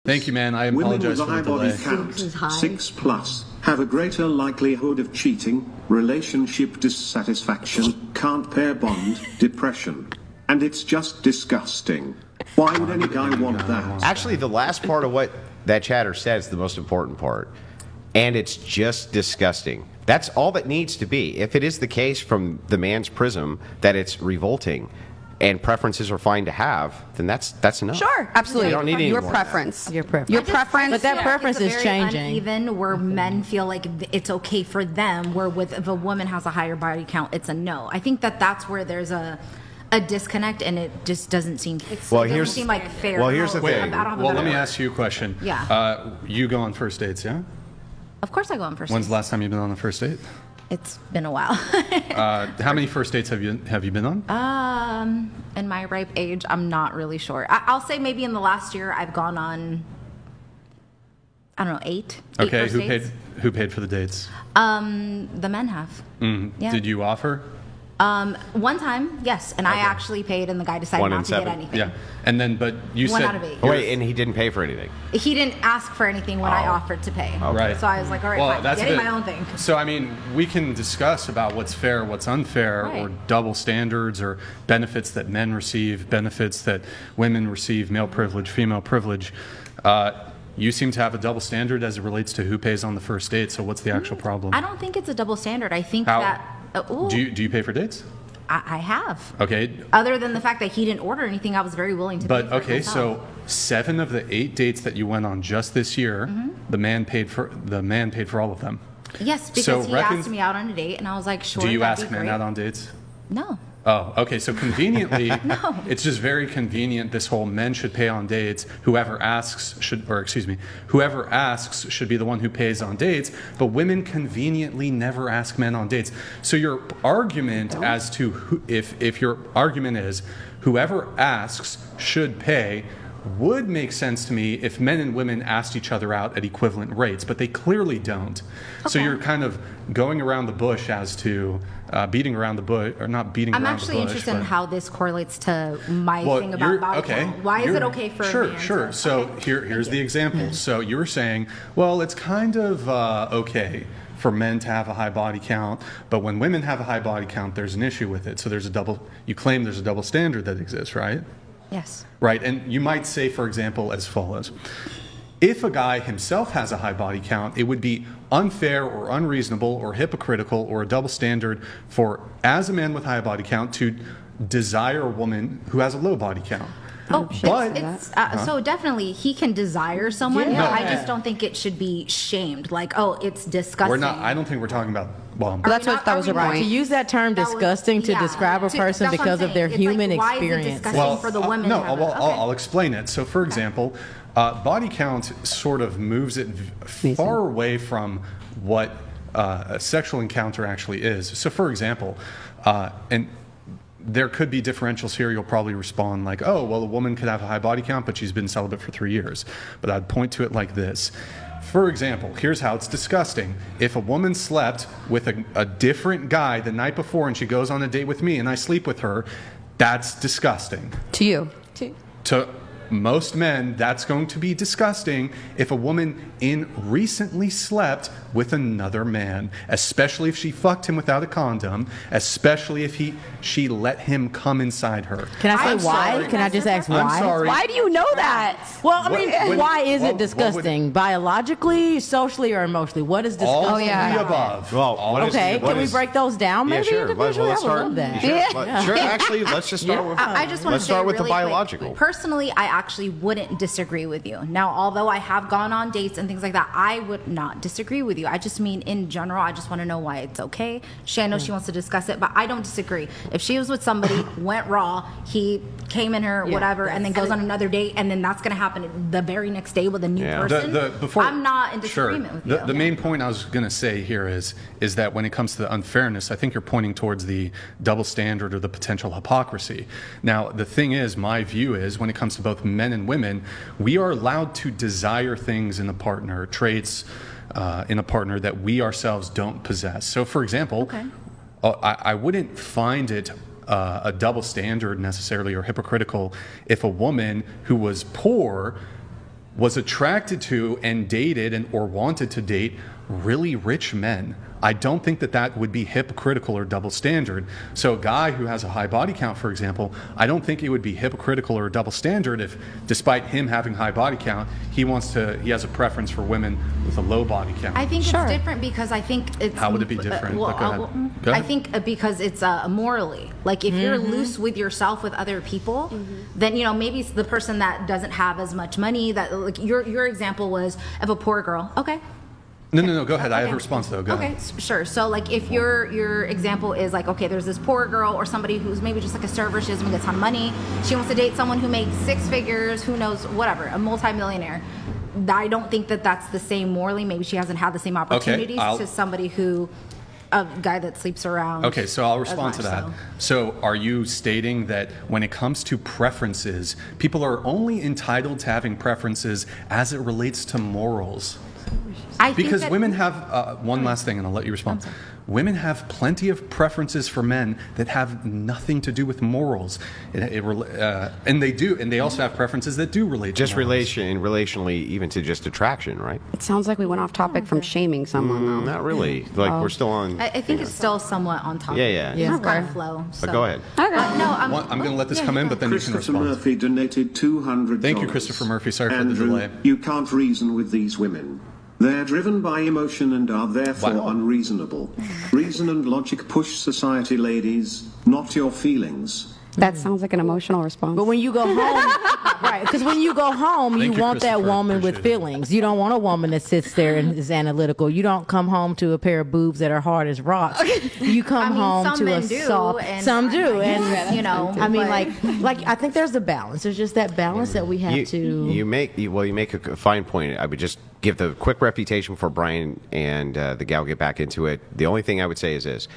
Thank you, man. I Women apologize with a for high the body delay. count, 6 is high. 6+, have a greater likelihood of cheating, relationship dissatisfaction, can't pair bond, depression. And it's just disgusting. Why would any guy want that? Actually, the last part of what that chatter said is the most important part. And it's just disgusting. That's all that needs to be. If it is the case from the man's prism that it's revolting and preferences are fine to have, then that's enough. Sure, absolutely. You don't need any your more than that. preference. Your preference. Your preference. But that preference is very changing. uneven, where men feel like it's okay for them, where if a woman has a higher body count, it's a no. I think that's where there's a disconnect, and it just doesn't seem. It doesn't seem like fair. Well, here's the Wait, thing. well, let me ask you a question. Yeah. You go on first dates, yeah? Of course, I go on first. When's dates. the last time you've been on a first date? It's been a while. How many first dates have you been on? In my ripe age, I'm not really sure. I'll say maybe in the last year I've gone on, I don't know, eight. Okay, first dates. who paid for the dates? The men have. Yeah. Did you offer? One time, yes, and I actually paid, and the guy decided 1 in not to get 7. anything. Yeah. And then, but you One said. out of 8. Oh, wait, and he didn't pay for anything. He didn't ask for anything when I offered to pay. Right. So I was like, all right, Well, fine, that's getting a bit- my own thing. So, I mean, we can discuss about what's fair, what's unfair, or Right. double standards, or benefits that men receive, benefits that women receive, male privilege, female privilege. You seem to have a double standard as it relates to who pays on the first date. So, what's the actual problem? I don't think it's a double standard. I think How- that. Ooh, Do you pay for dates? I have. Okay. Other than the fact that he didn't order anything, I was very willing to. But pay for it okay, myself. so 7 of the 8 dates that you went on just this year, Mm-hmm. the man paid for all of them. Yes, because so he asked me out on a date, and I was like, sure. Do you that'd ask be men great. out on dates? No. Oh, okay. So conveniently, it's just very convenient. This whole men should pay on dates. Whoever asks should be the one who pays on dates. But women conveniently never ask men on dates. So your argument as to if your argument is whoever asks should pay would make sense to me if men and women asked each other out at equivalent rates, but they clearly don't. So you're kind of going around the bush as to beating around the bush, or not beating I'm around the bush. actually interested in how this correlates to my Well, thing about body count. Why is it okay for a man? Sure. So Okay. here's the example. So you were saying, well, it's kind of okay for men to have a high body count, but when women have a high body count, there's an issue with it. So you claim there's a double standard that exists, right? Yes. Right, and you might say, for example, as follows. If a guy himself has a high body count, it would be unfair or unreasonable or hypocritical or a double standard for, as a man with high body count, to desire a woman who has a low body count. Oh, But- so definitely he can desire someone. Yeah. But I just don't think it should be shamed. Like, oh, it's disgusting. I don't think we're talking about, well, Well, that's what that was your To point. use that term That was- disgusting to yeah. describe a To- person that's what because I'm of their saying. It's like, human why is it experience. disgusting for the women no, to have I'll explain it. So, for example, body count sort of moves it far away from what a sexual encounter actually is. So, for example, and there could be differentials here. You'll probably respond like, oh, well, a woman could have a high body count, but she's been celibate for 3 years. But I'd point to it like this. For example, here's how it's disgusting. If a woman slept with a different guy the night before and she goes on a date with me and I sleep with her, that's disgusting. To you. To most men, that's going to be disgusting if a woman recently slept with another man, especially if she fucked him without a condom, especially if she let him come inside her. Can I say I'm why? sorry. Can I just ask why? I'm sorry. Why do you know that? Well, I mean, why is what it would- disgusting? Biologically, socially, or emotionally? What is disgusting? All Oh, yeah. of the about above. Well, All what of is- the Okay, above. can we break those down? Yeah, Maybe sure. individually, Let's I would start. love that. Sure. Actually, let's just start with. I just want let's to say start with the really quick, biological. Personally, I actually wouldn't disagree with you. Now, although I have gone on dates and things like that, I would not disagree with you. I just mean in general, I just want to know why it's okay. I know she wants to discuss it, but I don't disagree. If she was with somebody, went raw, he came in her, whatever, and then goes on another date, and then that's going to happen the very next day with a new Yeah. person, I'm not in disagreement with you. The main point I was going to say here is that when it comes to the unfairness, I think you're pointing towards the double standard or the potential hypocrisy. Now, the thing is, my view is when it comes to both men and women, we are allowed to desire things in a partner, traits in a partner that we ourselves don't possess. So, for example, I wouldn't find it a double standard necessarily or hypocritical if a woman who was poor was attracted to and dated or wanted to date really rich men, I don't think that would be hypocritical or double standard. So a guy who has a high body count, for example, I don't think it would be hypocritical or double standard if, despite him having high body count, he has a preference for women with a low body count. I think it's different because I think it's... How would it be different? Well, Go I ahead. think because it's morally. Like, if you're loose with yourself with other people, then, maybe it's the person that doesn't have as much money, that, like, your example was of a poor girl. Okay. No, go ahead. I have a response, though. Go ahead. Sure. So, like, if your example is like, okay, there's this poor girl or somebody who's maybe just like a server, she doesn't get a ton of money, she wants to date someone who makes 6 figures, who knows, whatever, a multimillionaire. I don't think that that's the same morally. Maybe she hasn't had the same opportunities to somebody a guy that sleeps around. Okay, so I'll respond to that. So are you stating that when it comes to preferences, people are only entitled to having preferences as it relates to morals? Because women have, one last thing, and I'll let you respond. Women have plenty of preferences for men that have nothing to do with morals. And they also have preferences that do relate Just to morals. relationally, even to just attraction, right? It sounds like we went off topic from shaming someone, though. Not really. Like, we're still on... I think it's still somewhat on topic. Yeah. It's kind of flow. So. But go ahead. I'm going to let this come in, but then you can Christopher respond. Murphy donated $200. Thank you, Christopher Murphy. Sorry for the Andrew, delay. you can't reason with these women. They're driven by emotion and are therefore Wow. unreasonable. Reason and logic push society, ladies, not your feelings. That sounds like an emotional response. But when you go home, right? Because when you go home, Thank you you, want that Christopher. woman with Appreciate it. feelings. You don't want a woman that sits there and is analytical. You don't come home to a pair of boobs that are hard as rocks. You come home some to men a do, soft. and Some do, I and guess, I mean, but- like I think there's a balance. There's just that balance that we have to. You make a fine point. I would just give the quick reputation before Brian and the gal get back into it. The only thing I would say is this.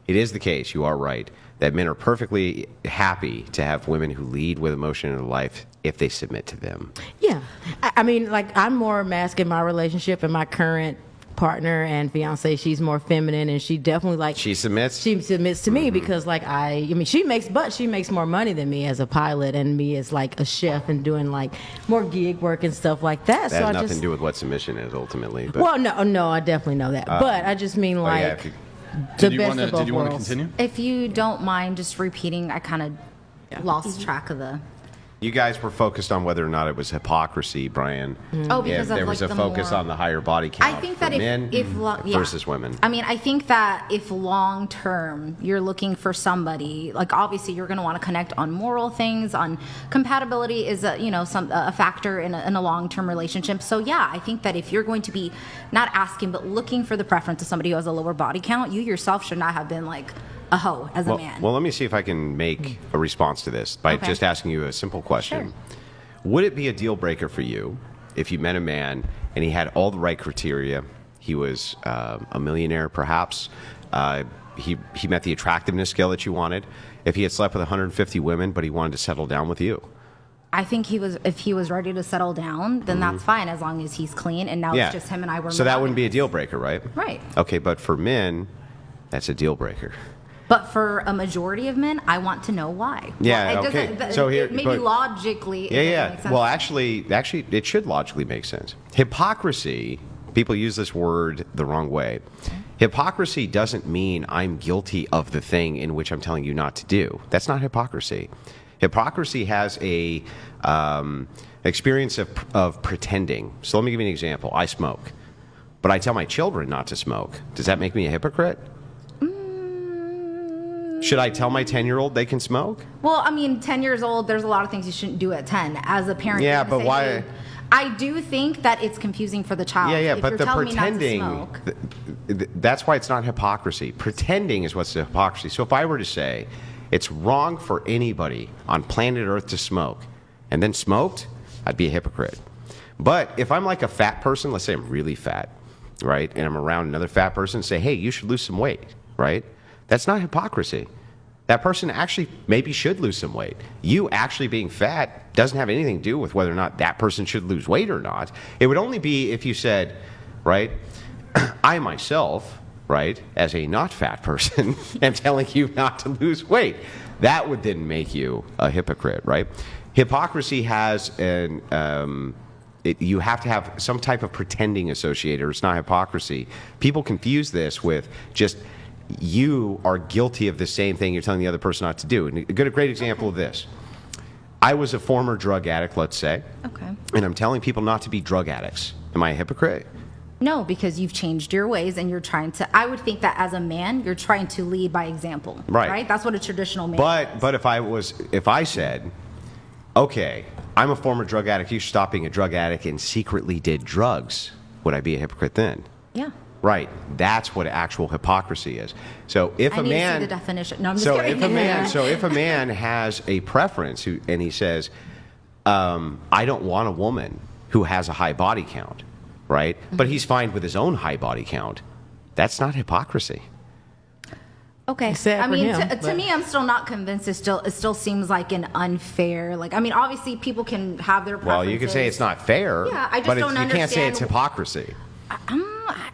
It is the case, you are right, that men are perfectly happy to have women who lead with emotion in their life if they submit to them. Yeah. I mean, like, I'm more mask in my relationship, and my current partner and fiance, she's more feminine, and she definitely, like, She submits? She submits to me because, like, I mean, she makes more money than me as a pilot, and me as, like, a chef and doing, like, more gig work and stuff like that. That So has I nothing just, to do with what submission is ultimately. But, well, no, I definitely know that. But I just mean, like, yeah, if you- the Did you best want of to both continue? worlds. If you don't mind just repeating, I kind of lost track of the... you guys were focused on whether or not it was hypocrisy, Brian. Oh, because if of, there was like, a the focus more- on the higher body count I think for that men versus women. I mean, I think that if long term you're looking for somebody, like, obviously you're going to want to connect on moral things, on compatibility is a factor in a long term relationship. So yeah, I think that if you're going to be not asking but looking for the preference of somebody who has a lower body count, you yourself should not have been like a hoe as a man. Well, let me see if I can make a response to this by Okay. just asking you a simple question. Sure. Would it be a deal breaker for you if you met a man and he had all the right criteria? He was a millionaire, perhaps. He met the attractiveness scale that you wanted. If he had slept with 150 women, but he wanted to settle down with you. I think if he was ready to settle down, then that's fine as long as he's clean. And now it's just him and I were. So that wouldn't be a monogamous. deal breaker, right? Right. Okay, but for men, that's a deal breaker. But for a majority of men, I want to know why. Yeah, Well, it okay. doesn't- So here- maybe but- logically, it Yeah. doesn't make sense. Well, actually, it should logically make sense. Hypocrisy, people use this word the wrong way. Hypocrisy doesn't mean I'm guilty of the thing in which I'm telling you not to do. That's not hypocrisy. Hypocrisy has a experience of pretending. So let me give you an example. I smoke, but I tell my children not to smoke. Does that make me a hypocrite? Should I tell my 10-year-old they can smoke? Well, I mean, 10 years old, there's a lot of things you shouldn't do at 10. As a parent, Yeah, you're gonna but say, why- "Hey," I do think that it's confusing for the child. Yeah, If but you're the telling pretending, me not to smoke, that's why it's not hypocrisy. Pretending is what's the hypocrisy. So if I were to say it's wrong for anybody on planet Earth to smoke and then smoked, I'd be a hypocrite. But if I'm like a fat person, let's say I'm really fat, right, and I'm around another fat person and say, hey, you should lose some weight, right? That's not hypocrisy. That person actually maybe should lose some weight. You actually being fat doesn't have anything to do with whether or not that person should lose weight or not. It would only be if you said, right, I myself, right, as a not fat person, am telling you not to lose weight. That would then make you a hypocrite, right? Hypocrisy has you have to have some type of pretending associated, or it's not hypocrisy. People confuse this with just you are guilty of the same thing you're telling the other person not to do. And a great example of this. I was a former drug addict, let's say. Okay. And I'm telling people not to be drug addicts. Am I a hypocrite? No, because you've changed your ways and you're trying to. I would think that as a man, you're trying to lead by example. Right. That's what a traditional man does. But if I said, okay, I'm a former drug addict, you should stop being a drug addict, and secretly did drugs, would I be a hypocrite then? Yeah. Right. That's what actual hypocrisy is. So if I a need man, to see the definition. No, I'm just so kidding. if a man has a preference and he says, I don't want a woman who has a high body count, right? But he's fine with his own high body count. That's not hypocrisy. Okay. Sad I for mean, him, to but- me, I'm still not convinced. It still seems like an unfair. Like, I mean, obviously, people can have their preferences. Well, you could say it's not fair. Yeah, I just but don't you can't say it's understand- hypocrisy.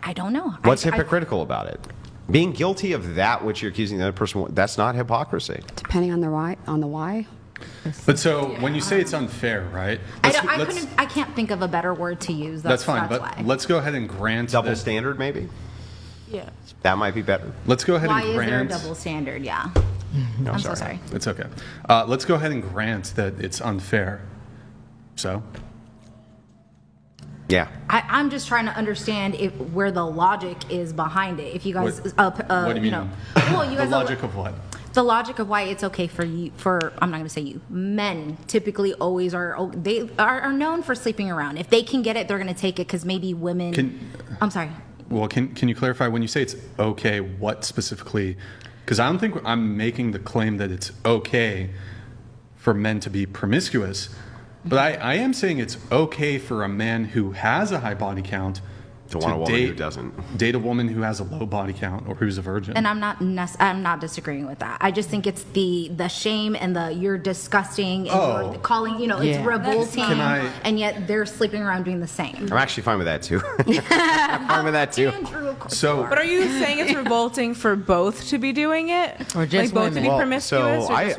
I don't know. What's hypocritical about it? Being guilty of that which you're accusing the other person, that's not hypocrisy. Depending on the why. But so when you say it's unfair, right? I can't think of a better word to use. That's fine, that's but why. let's go ahead and grant Double that- standard, maybe? Yeah. That might be better. Let's go ahead Why and is there a grant. double standard? Yeah. No, I'm so sorry. It's okay. Let's go ahead and grant that it's unfair. So, Yeah. I'm just trying to understand where the logic is behind it. If you guys, what do you mean? well, you The guys, logic of what? the logic of why it's okay for you, I'm not going to say you, men typically always they are known for sleeping around. If they can get it, they're going to take it because maybe women. I'm sorry. Well, can you clarify when you say it's okay, what specifically? Because I don't think I'm making the claim that it's okay for men to be promiscuous, but I am saying it's okay for a man who has a high body count To want a woman who doesn't. date a woman who has a low body count or who's a virgin. And I'm not disagreeing with that. I just think it's the shame and you're disgusting and you're calling, it's Yeah. revolting, Can I- and yet they're sleeping around doing the same. I'm actually fine with that, too. I'm fine with that, too. Andrew, of course So- you are. But are you saying it's revolting for both to be doing it? Or just like both to women? be Well, promiscuous? so or I- just